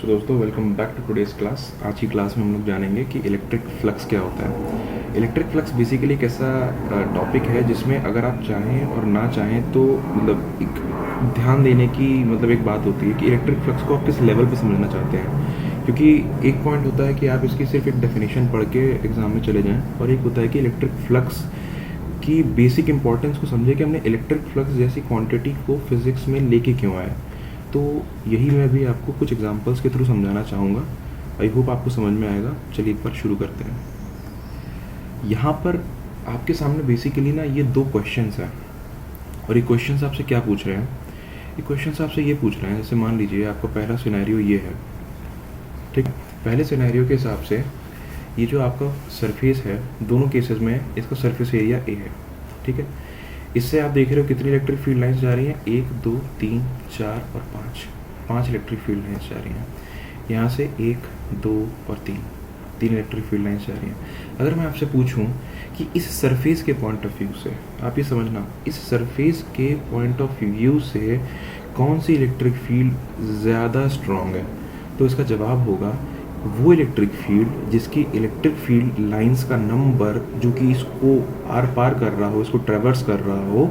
सो दोस्तों welcome back to today's class. आज की क्लास में हम लोग जानेंगे कि इलेक्ट्रिक फ्लक्स क्या होता है। इलेक्ट्रिक फ्लक्स बेसिकली एक ऐसा टॉपिक है जिसमें अगर आप चाहें और ना चाहें तो मतलब एक ध्यान देने की एक बात होती है कि इलेक्ट्रिक फ्लक्स को आप किस लेवल पे समझना चाहते हैं। क्योंकि एक पॉइंट होता है कि आप इसकी सिर्फ एक डेफिनेशन पढ़ के एग्ज़ाम में चले जाएँ, और एक होता है कि इलेक्ट्रिक फ्लक्स की बेसिक इंपॉर्टेंस को समझे कि हमने इलेक्ट्रिक फ्लक्स जैसी क्वांटिटी को फिज़िक्स में लेके क्यों आए। तो यही मैं भी आपको कुछ एग्जांपल्स के थ्रू समझाना चाहूँगा। आई होप आपको समझ में आएगा। चलिए एक बार शुरू करते हैं। यहाँ पर आपके सामने बेसिकली ना ये दो क्वेश्चंस हैं, और ये क्वेश्चंस आपसे क्या पूछ रहे हैं। ये क्वेश्चंस आपसे ये पूछ रहे हैं, जैसे मान लीजिए आपका पहला सिनेरियो ये है, ठीक। पहले सिनेरियो के हिसाब से ये जो आपका सरफेस है, दोनों केसेस में इसका सरफेस एरिया ए है, ठीक है। इससे आप देख रहे हो कितनी इलेक्ट्रिक फील्ड लाइंस जा रही हैं, 1 2 3 4 और 5 इलेक्ट्रिक फील्ड लाइंस जा रही हैं। यहाँ से 1 2 और 3 इलेक्ट्रिक फील्ड लाइंस जा रही हैं। अगर मैं आपसे पूछूं कि इस सरफेस के पॉइंट ऑफ व्यू से, आप ये समझना, इस सरफेस के पॉइंट ऑफ व्यू से कौन सी इलेक्ट्रिक फील्ड ज़्यादा स्ट्रॉन्ग है, तो इसका जवाब होगा वो इलेक्ट्रिक फील्ड जिसकी इलेक्ट्रिक फील्ड लाइंस का नंबर जो कि इसको आर पार कर रहा हो, इसको ट्रेवर्स कर रहा हो,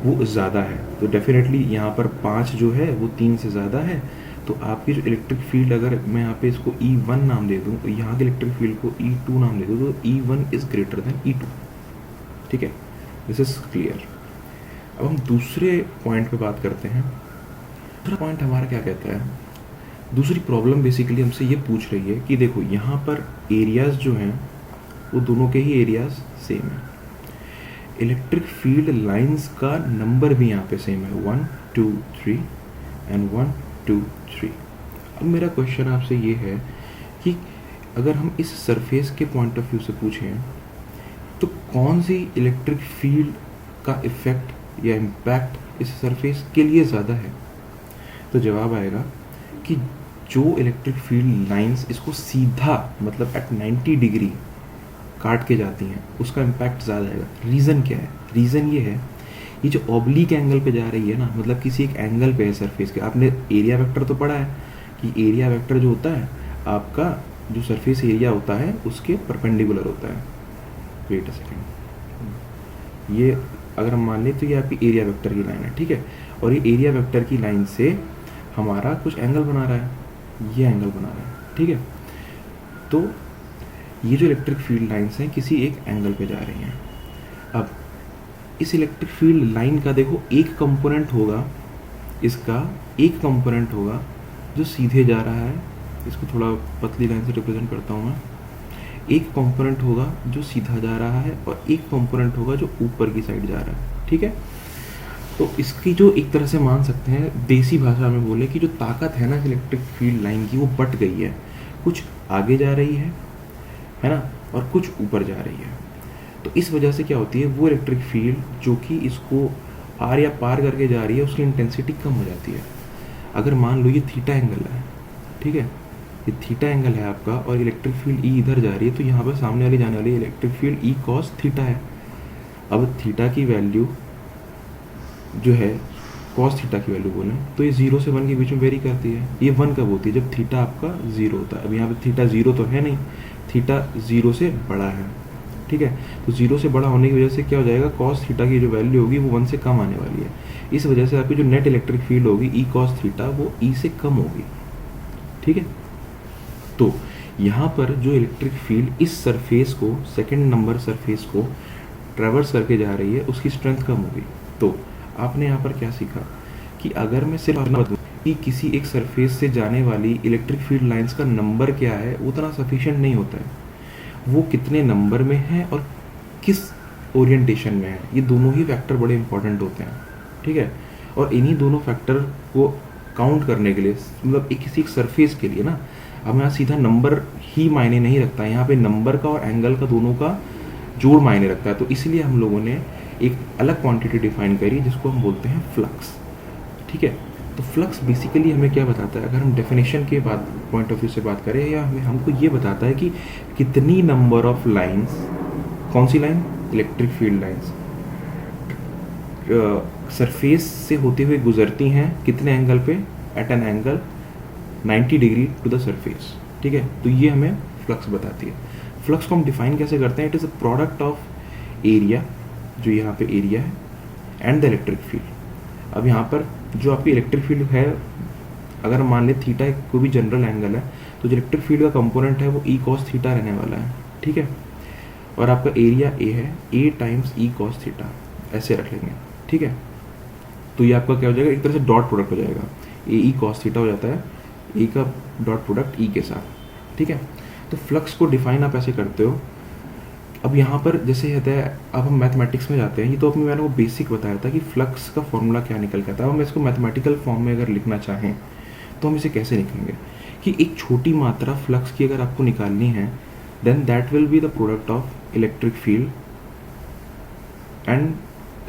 वो ज़्यादा है। तो डेफिनेटली यहाँ पर 5 जो है वो 3 से ज़्यादा है। तो आपकी जो इलेक्ट्रिक फील्ड, अगर मैं यहाँ पे इसको E1 नाम दे दूँ, तो यहाँ की इलेक्ट्रिक फील्ड को E2 नाम दे दूँ, तो E1 is greater than E2, ठीक है। This is clear. अब हम दूसरे पॉइंट पे बात करते हैं। दूसरा पॉइंट हमारा क्या कहता है, दूसरी प्रॉब्लम बेसिकली हमसे ये पूछ रही है कि देखो यहाँ पर एरियाज जो हैं वो दोनों के ही एरियाज सेम है। इलेक्ट्रिक फील्ड लाइंस का नंबर भी यहाँ पे सेम है, 1 2 3 एंड 1 2 3। अब मेरा क्वेश्चन आपसे ये है कि अगर हम इस सरफेस के पॉइंट ऑफ व्यू से पूछें तो कौन सी इलेक्ट्रिक फील्ड का इफेक्ट या इम्पैक्ट इस सरफेस के लिए ज़्यादा है, तो जवाब आएगा कि जो इलेक्ट्रिक फील्ड लाइंस इसको सीधा एट 90 डिग्री काट के जाती हैं उसका इम्पैक्ट ज़्यादा आएगा। रीज़न क्या है? रीज़न ये है, ये जो ऑब्लिक एंगल पे जा रही है ना, किसी एक एंगल पे है सरफेस के। आपने एरिया वेक्टर तो पढ़ा है कि एरिया वेक्टर जो होता है आपका, जो सरफेस एरिया होता है उसके परपेंडिकुलर होता है। वेट अ सेकेंड, ये अगर हम मान लें तो ये आपकी एरिया वेक्टर की लाइन है, ठीक है। और ये एरिया वेक्टर की लाइन से हमारा कुछ एंगल बना रहा है, ये एंगल बना रहा है, ठीक है। तो ये जो इलेक्ट्रिक फील्ड लाइंस हैं किसी एक एंगल पे जा रही हैं। अब इस इलेक्ट्रिक फील्ड लाइन का देखो एक कंपोनेंट होगा, इसका एक कंपोनेंट होगा जो सीधे जा रहा है, इसको थोड़ा पतली लाइन से रिप्रेजेंट करता हूँ मैं। एक कंपोनेंट होगा जो सीधा जा रहा है और एक कंपोनेंट होगा जो ऊपर की साइड जा रहा है, ठीक है। तो इसकी जो एक तरह से मान सकते हैं देसी भाषा में बोले कि जो ताकत है ना इलेक्ट्रिक फील्ड लाइन की, वो बट गई है, कुछ आगे जा रही है ना, और कुछ ऊपर जा रही है। तो इस वजह से क्या होती है, वो इलेक्ट्रिक फील्ड जो कि इसको आर या पार करके जा रही है उसकी इंटेंसिटी कम हो जाती है। अगर मान लो ये थीटा एंगल है, ठीक है, ये थीटा एंगल है आपका, और इलेक्ट्रिक फील्ड ई इधर जा रही है, तो यहाँ पर सामने वाली जाने वाली electric field E cos theta है। अब थीटा की वैल्यू जो है, कॉस थीटा की वैल्यू बोलें तो ये 0 से 1 के बीच में वेरी करती है। ये 1 कब होती है, जब थीटा आपका 0 होता है। अब यहाँ पे थीटा 0 तो है नहीं, थीटा 0 से बड़ा है, ठीक है। तो 0 से बड़ा होने की वजह से क्या हो जाएगा, कॉस थीटा की जो वैल्यू होगी वो 1 से कम आने वाली है। इस वजह से आपकी जो नेट इलेक्ट्रिक फील्ड होगी ई कॉस थीटा, वो ई से कम होगी, ठीक है। तो यहाँ पर जो इलेक्ट्रिक फील्ड इस सरफेस को, सेकेंड नंबर सरफेस को ट्रेवर्स करके जा रही है, उसकी स्ट्रेंथ कम होगी। तो आपने यहाँ पर क्या सीखा कि अगर मैं सिर्फ बता कि किसी एक सरफेस से जाने वाली इलेक्ट्रिक फील्ड लाइंस का नंबर क्या है, उतना सफिशिएंट नहीं होता है। वो कितने नंबर में है और किस ओरिएंटेशन में है, ये दोनों ही फैक्टर बड़े इंपॉर्टेंट होते हैं, ठीक है। और इन्हीं दोनों फैक्टर को काउंट करने के लिए, एक किसी एक सरफेस के लिए ना, अब यहाँ सीधा नंबर ही मायने नहीं रखता है, यहाँ पे नंबर का और एंगल का दोनों का जोड़ मायने रखता है। तो इसलिए हम लोगों ने एक अलग क्वांटिटी डिफाइन करी जिसको हम बोलते हैं फ्लक्स, ठीक है। तो फ्लक्स बेसिकली हमें क्या बताता है, अगर हम डेफिनेशन के बाद पॉइंट ऑफ व्यू से बात करें, या हमको ये बताता है कि कितनी नंबर ऑफ लाइंस, कौन सी line, electric field lines surface से होते हुए गुजरती हैं, कितने एंगल पे, at an angle 90 degree to the surface, ठीक है। तो ये हमें फ्लक्स बताती है। फ्लक्स को हम डिफाइन कैसे करते हैं? It is a product of area, जो यहाँ पे एरिया है, एंड द इलेक्ट्रिक फील्ड। अब यहाँ पर जो आपकी इलेक्ट्रिक फील्ड है, अगर मान ले थीटा कोई भी जनरल एंगल है, तो जो इलेक्ट्रिक फील्ड का कंपोनेंट है वो ई कॉस थीटा रहने वाला है, ठीक है। और आपका एरिया ए है, ए टाइम्स ई कॉस थीटा, ऐसे रख लेंगे, ठीक है। तो ये आपका क्या हो जाएगा? एक तरह से डॉट प्रोडक्ट हो जाएगा, ए ई कॉस थीटा हो जाता है ए का डॉट प्रोडक्ट ई के साथ, ठीक है। तो फ्लक्स को डिफाइन आप ऐसे करते हो। अब यहाँ पर जैसे कहते हैं, अब हम मैथमेटिक्स में जाते हैं। ये तो अपने मैंने वो बेसिक बताया था कि फ्लक्स का फॉर्मूला क्या निकल के आता है। अब हम इसको मैथमेटिकल फॉर्म में अगर लिखना चाहें तो हम इसे कैसे लिखेंगे कि एक छोटी मात्रा फ्लक्स की अगर आपको निकालनी है, then that will be the product of electric field and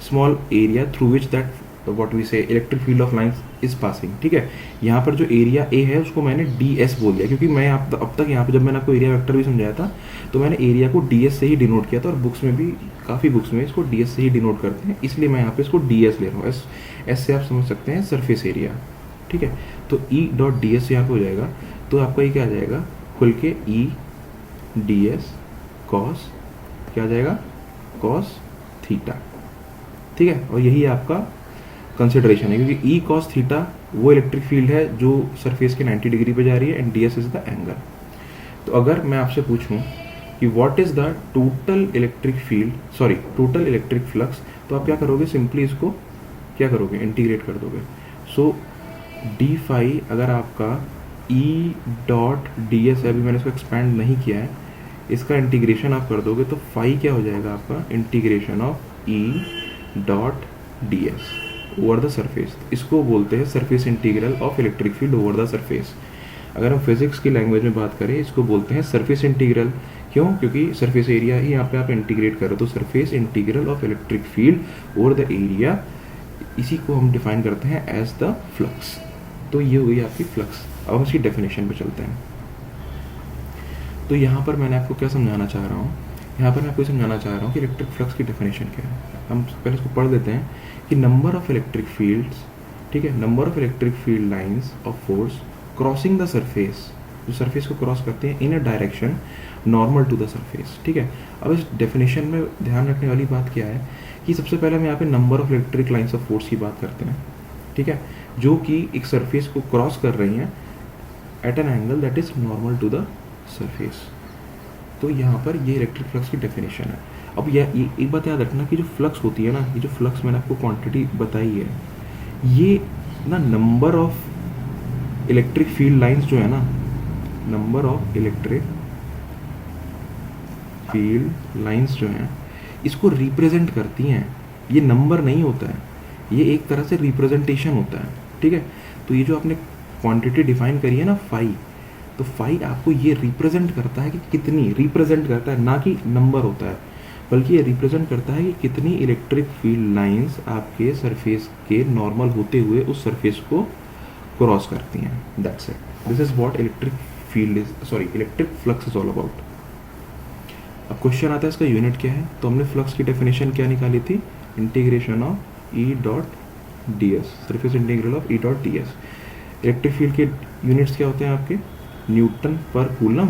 small area through which that what we say electric field of lines is passing, ठीक है। यहाँ पर जो एरिया ए है उसको मैंने डी एस बोल दिया, क्योंकि मैं अब तक यहाँ पे जब मैंने आपको एरिया वेक्टर भी समझाया था तो मैंने एरिया को डी एस से ही डिनोट किया था, और बुक्स में भी काफ़ी बुक्स में इसको डी एस से ही डिनोट करते हैं, इसलिए मैं यहाँ पे इसको डी एस ले रहा हूँ। एस से आप समझ सकते हैं सरफेस एरिया, ठीक है। तो ई डॉट डी एस यहाँ पे हो जाएगा, तो आपका ये क्या आ जाएगा खुल के ई डी एस कॉस, क्या आ जाएगा? कॉस थीटा, ठीक है। और यही आपका कंसिडरेशन है, क्योंकि ई कॉस थीटा वो इलेक्ट्रिक फील्ड है जो सरफेस के 90 डिग्री पे जा रही है, and D S is the angle. तो अगर मैं आपसे पूछूं कि what is the total electric field, sorry total electric flux, तो आप क्या करोगे? सिंपली इसको क्या करोगे? इंटीग्रेट कर दोगे। सो डी फाई अगर आपका ई डॉट डी एस है, अभी मैंने इसको एक्सपैंड नहीं किया है, इसका इंटीग्रेशन आप कर दोगे तो फाई क्या हो जाएगा आपका? Integration of E dot D S over the surface. इसको बोलते हैं surface integral of electric field over the surface. अगर हम फिजिक्स की लैंग्वेज में बात करें, इसको बोलते हैं सरफेस इंटीग्रल। क्यों? क्योंकि सरफेस एरिया ही यहाँ पे आप इंटीग्रेट करो, तो surface integral of electric field over the area, इसी को हम डिफाइन करते हैं एज द फ्लक्स। तो ये हो गई आपकी फ्लक्स। अब हम इसकी डेफिनेशन पे चलते हैं। तो यहाँ पर मैंने आपको क्या समझाना चाह रहा हूँ? यहाँ पर मैं आपको समझाना चाह रहा हूँ कि इलेक्ट्रिक फ्लक्स की डेफिनेशन क्या है। हम पहले इसको पढ़ देते हैं कि नंबर ऑफ इलेक्ट्रिक फील्ड्स, ठीक है, number of electric field lines of force crossing the surface, जो सरफेस को क्रॉस करते हैं in a direction normal to the surface, ठीक है। अब इस डेफिनेशन में ध्यान रखने वाली बात क्या है कि सबसे पहले हम यहाँ पे number of electric lines of force की बात करते हैं, ठीक है, जो कि एक सरफेस को क्रॉस कर रही हैं at an angle that is normal to the surface. तो यहाँ पर ये इलेक्ट्रिक फ्लक्स की डेफिनेशन है। अब ये एक बात याद रखना कि जो फ्लक्स होती है ना, ये जो फ्लक्स मैंने आपको क्वांटिटी बताई है, ये ना number of electric field lines जो है ना, number of electric field lines जो हैं, इसको रिप्रेजेंट करती हैं। ये नंबर नहीं होता है, ये एक तरह से रिप्रेजेंटेशन होता है, ठीक है। तो ये जो आपने क्वांटिटी डिफाइन करी है ना फाई, तो फाई आपको ये रिप्रेजेंट करता है कि कितनी, रिप्रेजेंट करता है, ना कि नंबर होता है, बल्कि ये रिप्रेजेंट करता है कि कितनी इलेक्ट्रिक फील्ड लाइंस आपके सरफेस के नॉर्मल होते हुए उस सरफेस को क्रॉस करती हैं। That's it, this is what electric field is, sorry electric flux is all about. अब क्वेश्चन आता है इसका यूनिट क्या है, तो हमने फ्लक्स की डेफिनेशन क्या निकाली थी? Integration of E dot D S, surface integral of E dot D S. Electric field के यूनिट्स क्या होते हैं आपके? न्यूटन पर कूलम,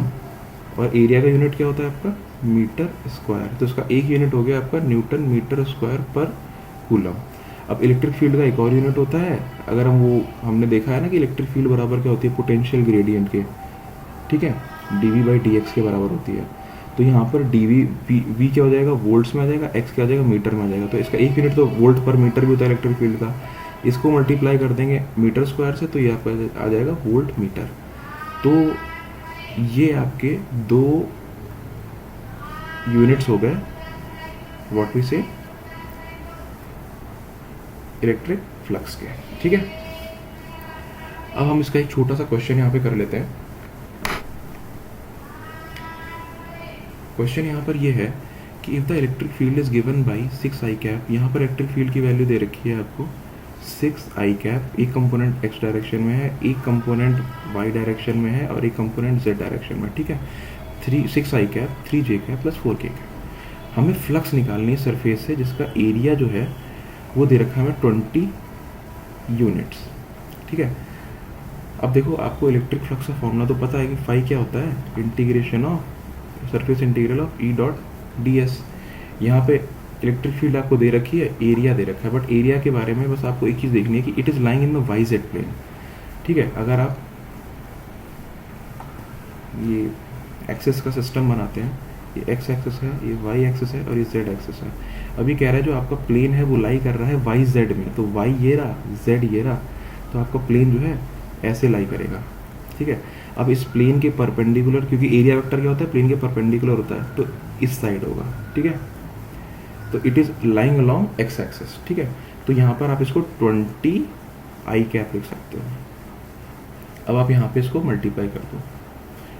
और एरिया का यूनिट क्या होता है आपका? Metre square. तो इसका एक यूनिट हो गया आपका न्यूटन मीटर स्क्वायर पर कूलम। अब इलेक्ट्रिक फील्ड का एक और यूनिट होता है, अगर हमने देखा है ना कि इलेक्ट्रिक फील्ड बराबर क्या होती है? पोटेंशियल ग्रेडियंट के, ठीक है, डीवी बाई डी एक्स के बराबर होती है। तो यहाँ पर डीवी वी क्या हो जाएगा? वोल्ट्स में आ जाएगा, एक्स क्या आ जाएगा? मीटर में आ जाएगा। तो इसका एक यूनिट तो वोल्ट पर मीटर भी होता है इलेक्ट्रिक फील्ड का, इसको मल्टीप्लाई कर देंगे मीटर स्क्वायर से, तो ये आपका आ जाएगा वोल्ट मीटर। तो ये आपके दो यूनिट्स हो गए what we say electric flux के, ठीक है। अब हम इसका एक छोटा सा क्वेश्चन यहाँ पे कर लेते हैं। क्वेश्चन यहाँ पर ये है कि if the electric field is given by 6 I cap, यहाँ पर इलेक्ट्रिक फील्ड की वैल्यू दे रखी है आपको 6 आई कैप। एक कंपोनेंट एक्स डायरेक्शन में है, एक कंपोनेंट वाई डायरेक्शन में है, और एक कंपोनेंट जेड डायरेक्शन में, ठीक है। 6 आई कैप, 3 जे कैप प्लस 4 के कैप। हमें फ्लक्स निकालनी है सरफेस से, जिसका एरिया जो है वो दे रखा है हमें 20 यूनिट्स, ठीक है। अब देखो आपको इलेक्ट्रिक फ्लक्स का फॉर्मूला तो पता है कि फाई क्या होता है, integration of surface integral of E dot D S. यहाँ पे इलेक्ट्रिक फील्ड आपको दे रखी है, एरिया दे रखा है, बट एरिया के बारे में बस आपको एक चीज़ देखनी है कि it is lying in the Y Z plane. ठीक है, अगर आप ये एक्सेस का सिस्टम बनाते हैं, ये एक्स एक्सेस है, ये वाई एक्सेस है और ये जेड एक्सेस है। अभी कह रहा है जो आपका प्लेन है वो लाई कर रहा है वाई जेड में, तो वाई ये रहा, जेड ये रहा, तो आपका प्लेन जो है ऐसे लाई करेगा। ठीक है, अब इस प्लेन के परपेंडिकुलर, क्योंकि एरिया वेक्टर क्या होता है, प्लेन के परपेंडिकुलर होता है, तो इस साइड होगा। ठीक है, तो it is lying along X axis. ठीक है, तो यहाँ पर आप इसको 20 आई कैप लिख सकते हो। अब आप यहाँ पे इसको मल्टीप्लाई कर दो।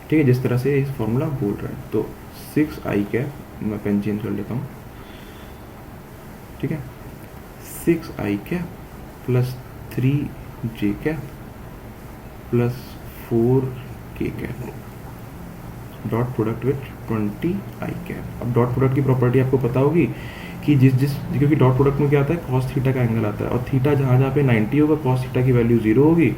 ठीक है, जिस तरह से इस फॉर्मूला बोल रहा है, तो 6 आई कैप, मैं पेन चेंज कर लेता हूँ। ठीक है, 6 आई कैप प्लस 3 जे कैप प्लस 4 के cap dot product with 20 I cap. अब डॉट प्रोडक्ट की प्रॉपर्टी आपको पता होगी कि क्योंकि डॉट प्रोडक्ट में क्या आता है, कॉस थीटा का एंगल आता है, और थीटा जहाँ जहाँ पे 90 होगा, कॉस थीटा की वैल्यू 0 होगी,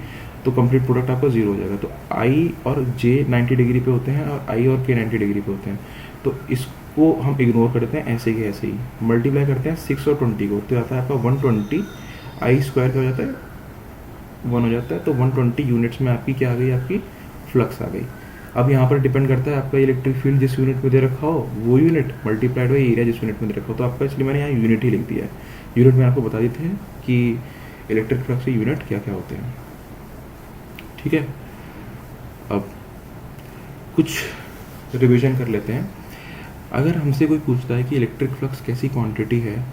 तो कंप्लीट प्रोडक्ट आपका 0 हो जाएगा। तो आई और जे 90 डिग्री पे होते हैं और आई और के 90 डिग्री पे होते हैं, तो इसको हम इग्नोर करते हैं, ऐसे के ऐसे ही मल्टीप्लाई करते हैं 6 और 20 को, तो आता है आपका 120 आई स्क्वायर का हो जाता है 1 हो जाता है। तो 120 यूनिट्स में आपकी क्या आ गई, आपकी फ्लक्स आ गई। अब यहाँ पर डिपेंड करता है आपका इलेक्ट्रिक फील्ड जिस यूनिट में दे रखा हो वो यूनिट मल्टीप्लाइड बाई एरिया जिस यूनिट में दे रखा हो, तो आपका इसलिए मैंने यहाँ यूनिट ही लिख दिया है। यूनिट में आपको बता देते हैं कि इलेक्ट्रिक फ्लक्स के यूनिट क्या क्या होते हैं। ठीक है, अब कुछ रिवीजन कर लेते हैं। अगर हमसे कोई पूछता है कि इलेक्ट्रिक फ्लक्स कैसी क्वांटिटी है,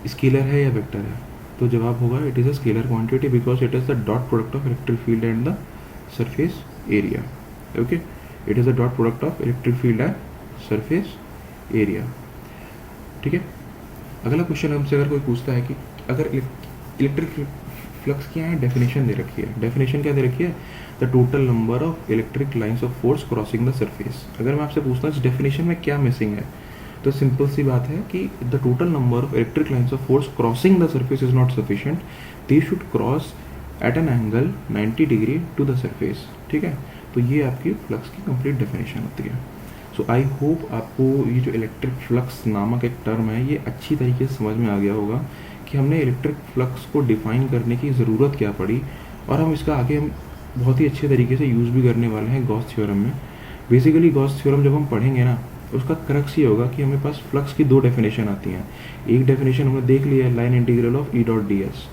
स्केलर है या वेक्टर है, तो जवाब होगा it is a scalar quantity because it is the dot product of electric field and the surface area. Okay, it is the dot product of electric field and surface area. ठीक है, अगला question हमसे अगर कोई पूछता है कि अगर इलेक्ट्रिक फ्लक्स की यहाँ डेफिनेशन दे रखी है, डेफिनेशन क्या दे रखी है, the total number of electric lines of force crossing the surface. अगर मैं आपसे पूछता हूँ इस डेफिनेशन में क्या मिसिंग है, तो सिंपल सी बात है कि the total number of electric lines of force crossing the surface is not sufficient, they should cross at an angle 90 degree to the surface. ठीक है, तो ये आपकी फ्लक्स की कंप्लीट डेफिनेशन होती है। सो आई होप आपको ये जो इलेक्ट्रिक फ्लक्स नामक एक टर्म है ये अच्छी तरीके से समझ में आ गया होगा कि हमने इलेक्ट्रिक फ्लक्स को डिफाइन करने की ज़रूरत क्या पड़ी, और हम इसका आगे हम बहुत ही अच्छे तरीके से यूज़ भी करने वाले हैं गॉस थ्योरम में। बेसिकली गॉस थ्योरम जब हम पढ़ेंगे ना, उसका क्रक्स ये होगा कि हमें पास फ्लक्स की 2 डेफिनेशन आती हैं। एक डेफिनेशन हमने देख लिया है, line integral of E dot D S.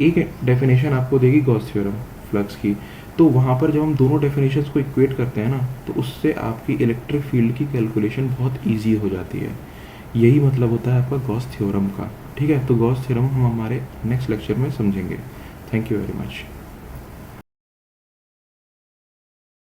एक डेफिनेशन आपको देगी गॉस थ्योरम फ्लक्स की, तो वहाँ पर जब हम दोनों डेफिनेशंस को इक्वेट करते हैं ना, तो उससे आपकी इलेक्ट्रिक फील्ड की कैलकुलेशन बहुत ईजी हो जाती है। यही मतलब होता है आपका गॉस थ्योरम का। ठीक है, तो गॉस थ्योरम हम हमारे नेक्स्ट लेक्चर में समझेंगे। Thank you very much.